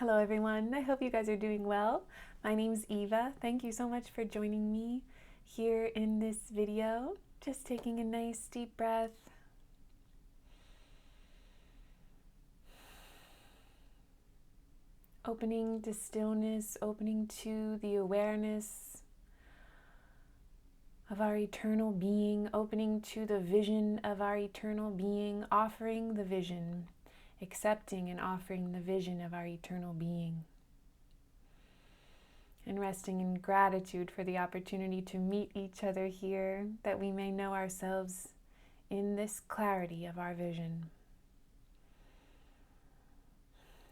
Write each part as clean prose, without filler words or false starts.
Hello everyone, I hope you guys are doing well. My name's Eva. Thank you so much for joining me here in this video. Just taking a nice deep breath. Opening to stillness, opening to the awareness of our eternal being, opening to the vision of our eternal being, offering the vision, accepting and offering the vision of our eternal being. And resting in gratitude for the opportunity to meet each other here, that we may know ourselves in this clarity of our vision.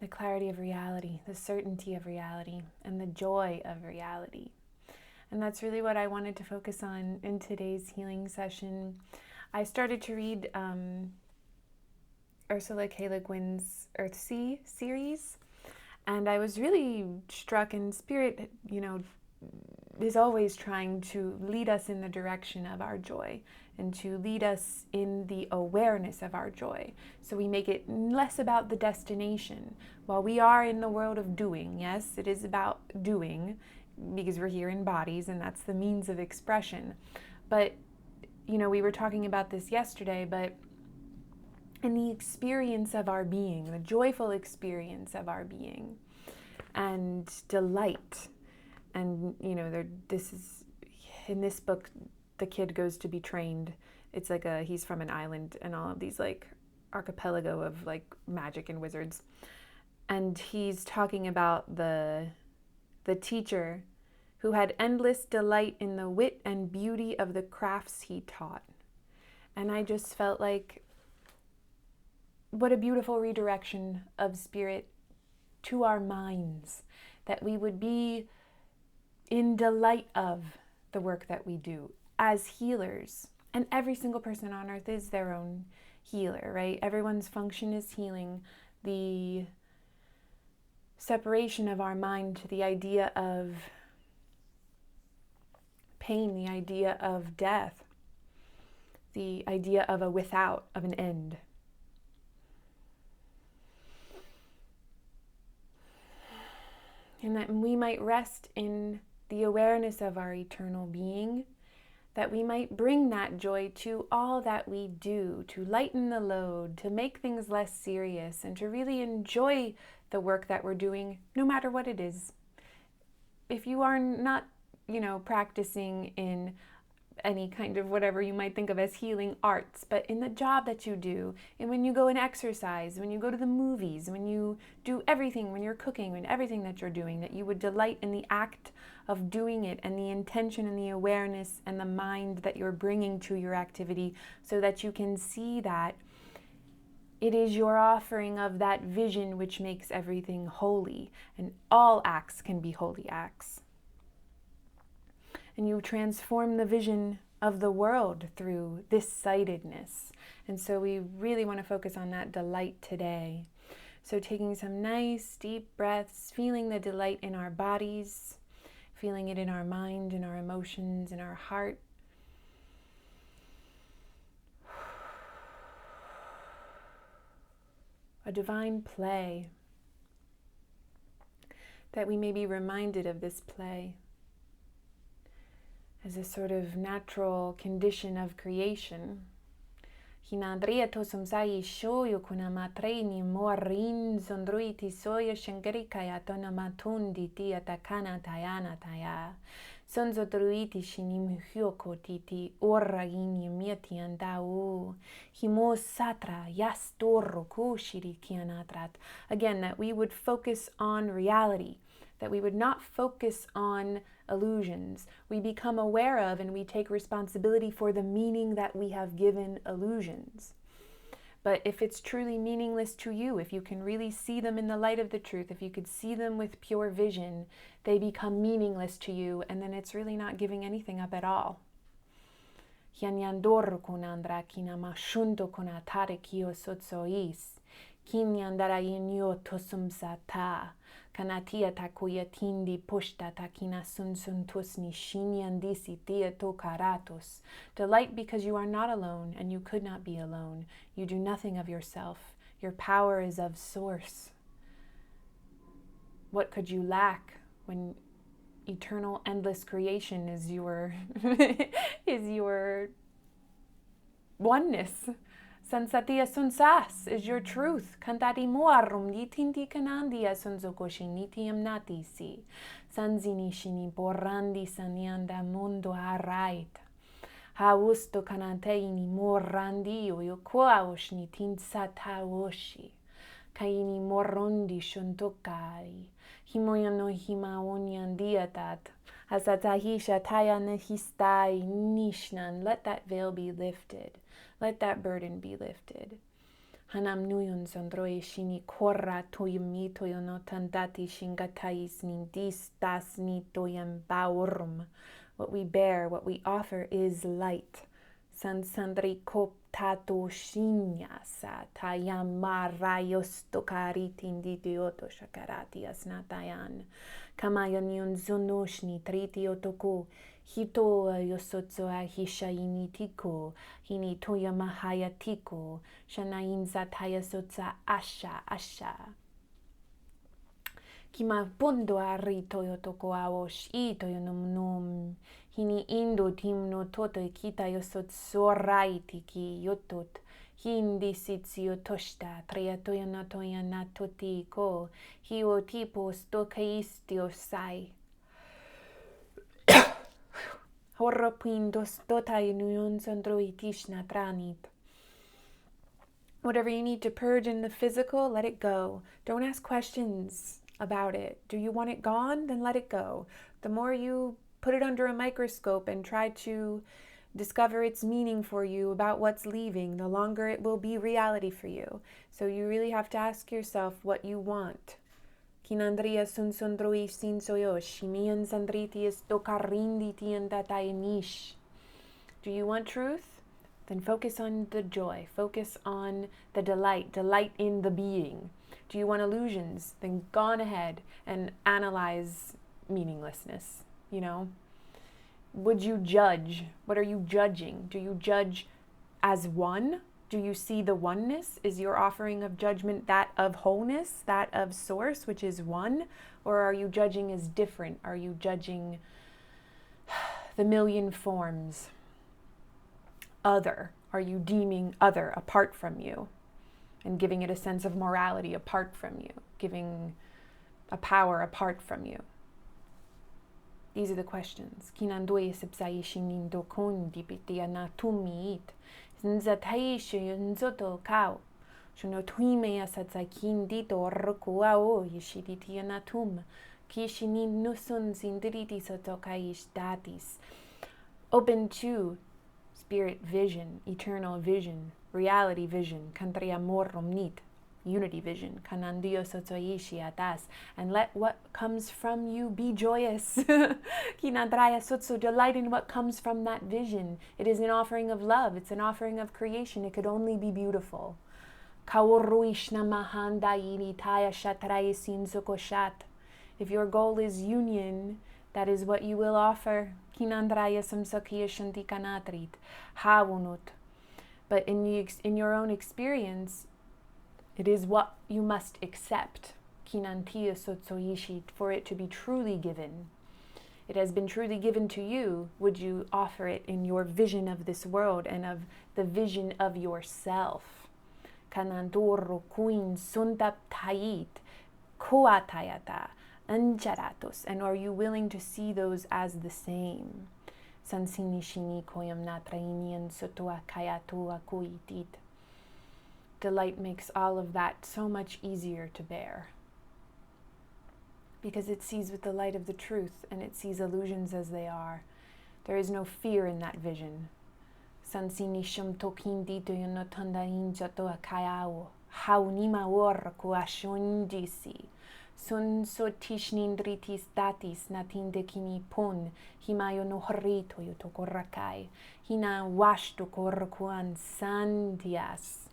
The clarity of reality, the certainty of reality, and the joy of reality. And that's really what I wanted to focus on in today's healing session. I started to read Ursula K. Le Guin's Earthsea series, and I was really struck, and Spirit, is always trying to lead us in the direction of our joy and to lead us in the awareness of our joy. So we make it less about the destination. While we are in the world of doing, yes, it is about doing because we're here in bodies and that's the means of expression. But, we were talking about this yesterday, but in the experience of our being, the joyful experience of our being and delight. And, this is, in this book, the kid goes to be trained. It's like he's from an island and all of these archipelago of magic and wizards. And he's talking about the teacher who had endless delight in the wit and beauty of the crafts he taught. And I just felt like, what a beautiful redirection of Spirit to our minds, that we would be in delight of the work that we do as healers. And every single person on earth is their own healer, right? Everyone's function is healing. The separation of our mind to the idea of pain, the idea of death, the idea of a without, of an end. And that we might rest in the awareness of our eternal being, that we might bring that joy to all that we do, to lighten the load, to make things less serious, and to really enjoy the work that we're doing, no matter what it is. If you are not, practicing in any kind of whatever you might think of as healing arts, but in the job that you do, and when you go and exercise, when you go to the movies, when you do everything, when you're cooking, when everything that you're doing, that you would delight in the act of doing it and the intention and the awareness and the mind that you're bringing to your activity, so that you can see that it is your offering of that vision which makes everything holy, and all acts can be holy acts. And you transform the vision of the world through this sightedness. And so we really want to focus on that delight today. So taking some nice deep breaths, feeling the delight in our bodies, feeling it in our mind, in our emotions, in our heart. A divine play, that we may be reminded of this play as a sort of natural condition of creation. Hinadria tosumsai shoyo kuna matreni morin sondruiti soya shengerikaya tona matundi tia takana tayana taya. Sonzo druiti shinim hyoko titi orra ini mieti andau. Himo satra yastorro kushiri kianatrat. Again, that we would focus on reality, that we would not focus on illusions. We become aware of and we take responsibility for the meaning that we have given illusions. But if it's truly meaningless to you, if you can really see them in the light of the truth, if you could see them with pure vision, they become meaningless to you, and then it's really not giving anything up at all. Hianyandor kunandra kinama shunto kunatare kio sotsois. Kinyandara inyo tosumsata. Kanatia takuya tindi pushta takina sunsuntusni shinyandisi tia to karatos. Delight because you are not alone and you could not be alone. You do nothing of yourself. Your power is of source. What could you lack when eternal, endless creation is your is your oneness? Sansatia sunsas is your truth. Kantati muarum nitinti kanandia sunzokoshi nitiam natisi. Sanzini shini borandi sanyanda mundo harait. Hausto kananteini morandi yokoaosh nitin sataoshi. Kaini morondi shuntokai. Himoyano himaonyan diatat. Asatahisha tayana histai nishnan. Let that veil be lifted. Let that burden be lifted. Hanam nuyun sondroe shini korra toyumi toyono tandati shingatais nindis das ni toyam baurum. What we bear, what we offer is light. Sansandri koptato shinyasa tayamarayos tokaritin didioto shakarati asnatayan. Kamayanyun zonoshni triti otoko. Hito yosotso ahisha initiko, hini toya mahayatiko, shanain zataya sotsa asha. Kima pondo ari toyotoko awosh I toyonom, hini indo timno toto kita yosotso raiti ki yotot, hindi sitsio toshta, triatoya natoya natotiko, hio tipo stokaistio sai. Whatever you need to purge in the physical, let it go. Don't ask questions about it. Do you want it gone? Then let it go. The more you put it under a microscope and try to discover its meaning for you about what's leaving, the longer it will be reality for you. So you really have to ask yourself what you want. Kinandria sun sondroi sin soyosh, mian sandriti is tokarinditi and datayanish. Do you want truth? Then focus on the joy. Focus on the delight. Delight in the being. Do you want illusions? Then go on ahead and analyze meaninglessness. Would you judge? What are you judging? Do you judge as one? Do you see the oneness? Is your offering of judgment that of wholeness, that of source, which is one? Or are you judging as different? Are you judging the million forms? Other. Are you deeming other apart from you and giving it a sense of morality apart from you, giving a power apart from you? These are the questions. Kinandoi sipsaishin indokon dipitia natumit. Nzataisho yunzoto kao. Shuno tuime asatsakin dito orkuao yishititia natum. Kishinin nusun sindriti sotokaish datis. Open to spirit vision, eternal vision, reality vision, kantria morromnit, unity vision, kanandio sotsoishi atas, and let what comes from you be joyous. Kinandraya sotso, delight in what comes from that vision. It is an offering of love. It's an offering of creation. It could only be beautiful. Kaworuishna mahanda iritaya shatraya sinzokoshat. If your goal is union, that is what you will offer. Kinandraya samsakiya shanti kanatrit, hawunut. But in your own experience, it is what you must accept, kinantiya sotsoishi, for it to be truly given. It has been truly given to you. Would you offer it in your vision of this world and of the vision of yourself? Kanandoro kuin suntap tait, koatayata, ancharatos. And are you willing to see those as the same? Sansini shini koyam natrainian sotua kayatua kuitit. Delight makes all of that so much easier to bear, because it sees with the light of the truth and it sees illusions as they are. There is no fear in that vision. Sansini shum tokin dito yonotanda injato akayao, haunima war kuashondisi. Sun sotishnindritis datis natindekini pon, himayo no horito yotokorakai, hina washto korkuan sandias.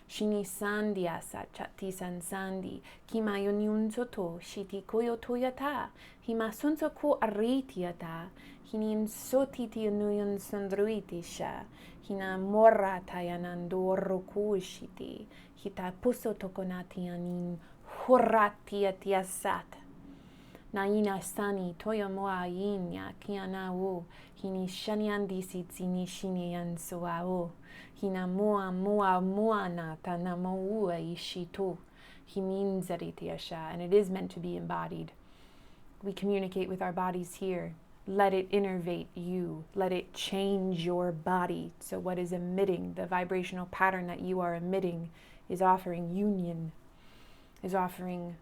Shini sandiasa chatisan sandi, kimayo nyunzoto, shiti koyo toyata, hima sunso ko aritiata, hinin sotiti nuyon sandruitisha, hina morra tayanandoro kushiti, hita puso tokonati anin hurratiatiasat. Naina sani toyo moa inya kiana wo. Hini shaniandi sitsini shinian soao. Hina moa moa moana tanamoua ishito. Himinzaritiasha. And it is meant to be embodied. We communicate with our bodies here. Let it innervate you. Let it change your body. So what is emitting, the vibrational pattern that you are emitting, is offering union, is offering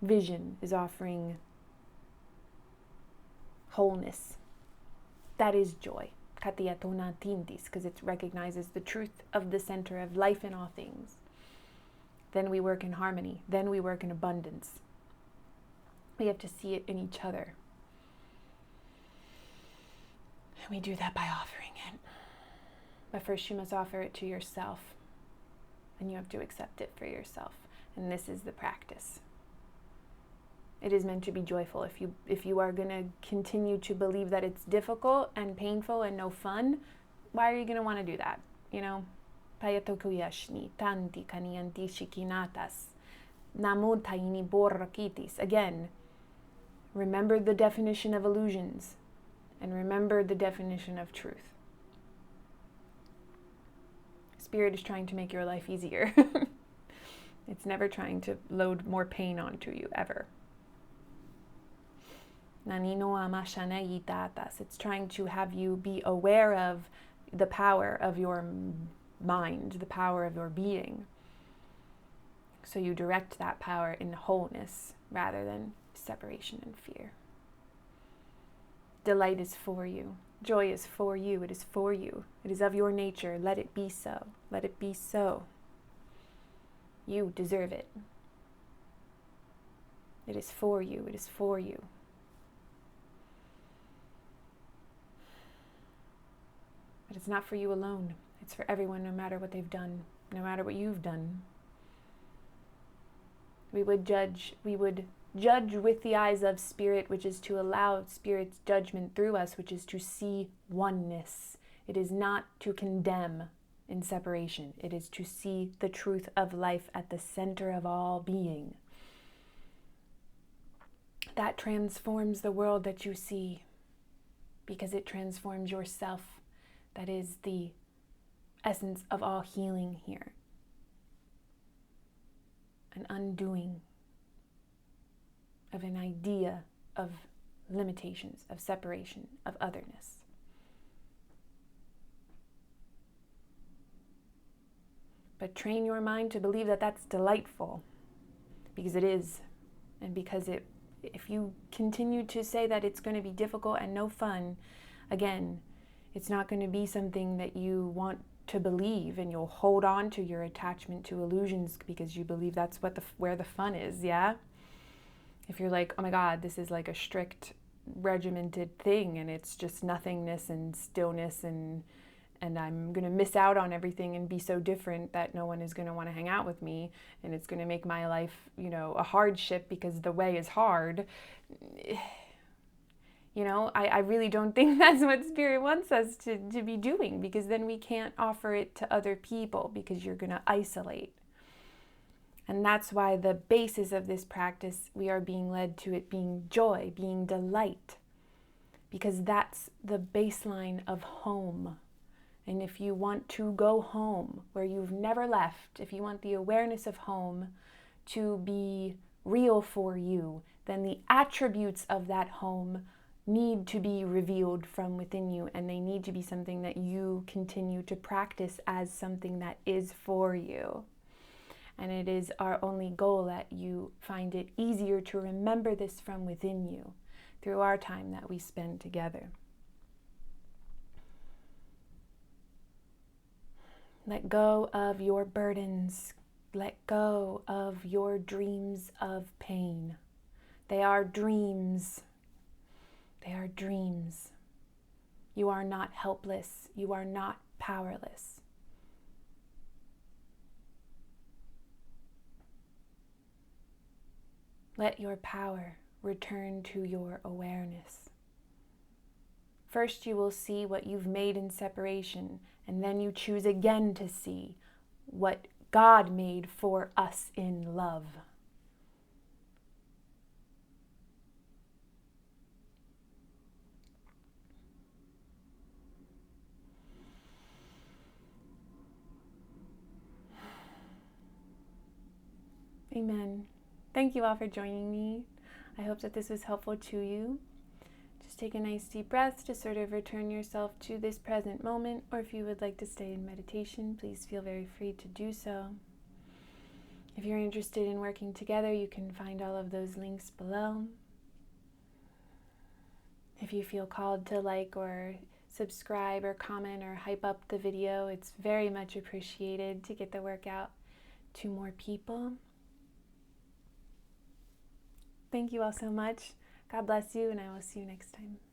vision, is offering wholeness. That is joy. Katiyatona tindis, because it recognizes the truth of the center of life in all things. Then we work in harmony. Then we work in abundance. We have to see it in each other. And we do that by offering it. But first you must offer it to yourself. And you have to accept it for yourself. And this is the practice. It is meant to be joyful. If you are going to continue to believe that it's difficult and painful and no fun, why are you going to want to do that? You know? Payatokuyashni, tanti kanianti shikinatas, namod taini borrakitis. Again, remember the definition of illusions and remember the definition of truth. Spirit is trying to make your life easier. It's never trying to load more pain onto you, ever. It's trying to have you be aware of the power of your mind, the power of your being. So you direct that power in wholeness rather than separation and fear. Delight is for you. Joy is for you. It is for you. It is of your nature. Let it be so. Let it be so. You deserve it. It is for you. It is for you. But it's not for you alone. It's for everyone, no matter what they've done, no matter what you've done. We would judge with the eyes of spirit, which is to allow spirit's judgment through us, which is to see oneness. It is not to condemn in separation. It is to see the truth of life at the center of all being. That transforms the world that you see, because it transforms yourself. That is the essence of all healing here. An undoing of an idea of limitations, of separation, of otherness. But train your mind to believe that that's delightful, because it is. And because if you continue to say that it's going to be difficult and no fun, again, it's not going to be something that you want to believe, and you'll hold on to your attachment to illusions because you believe that's where the fun is, yeah? If you're like, oh my God, this is like a strict, regimented thing, and it's just nothingness and stillness, and I'm going to miss out on everything and be so different that no one is going to want to hang out with me, and it's going to make my life, a hardship because the way is hard. I really don't think that's what Spirit wants us to be doing, because then we can't offer it to other people, because you're going to isolate. And that's why the basis of this practice, we are being led to it being joy, being delight, because that's the baseline of home. And if you want to go home where you've never left, if you want the awareness of home to be real for you, then the attributes of that home need to be revealed from within you, and they need to be something that you continue to practice as something that is for you. And it is our only goal that you find it easier to remember this from within you through our time that we spend together. Let go of your burdens. Let go of your dreams of pain. They are dreams. They are dreams. You are not helpless. You are not powerless. Let your power return to your awareness. First, you will see what you've made in separation, and then you choose again to see what God made for us in love. Amen. Thank you all for joining me. I hope that this was helpful to you. Just take a nice deep breath to sort of return yourself to this present moment, or if you would like to stay in meditation, please feel very free to do so. If you're interested in working together, you can find all of those links below. If you feel called to like or subscribe or comment or hype up the video, it's very much appreciated to get the work out to more people. Thank you all so much. God bless you, and I will see you next time.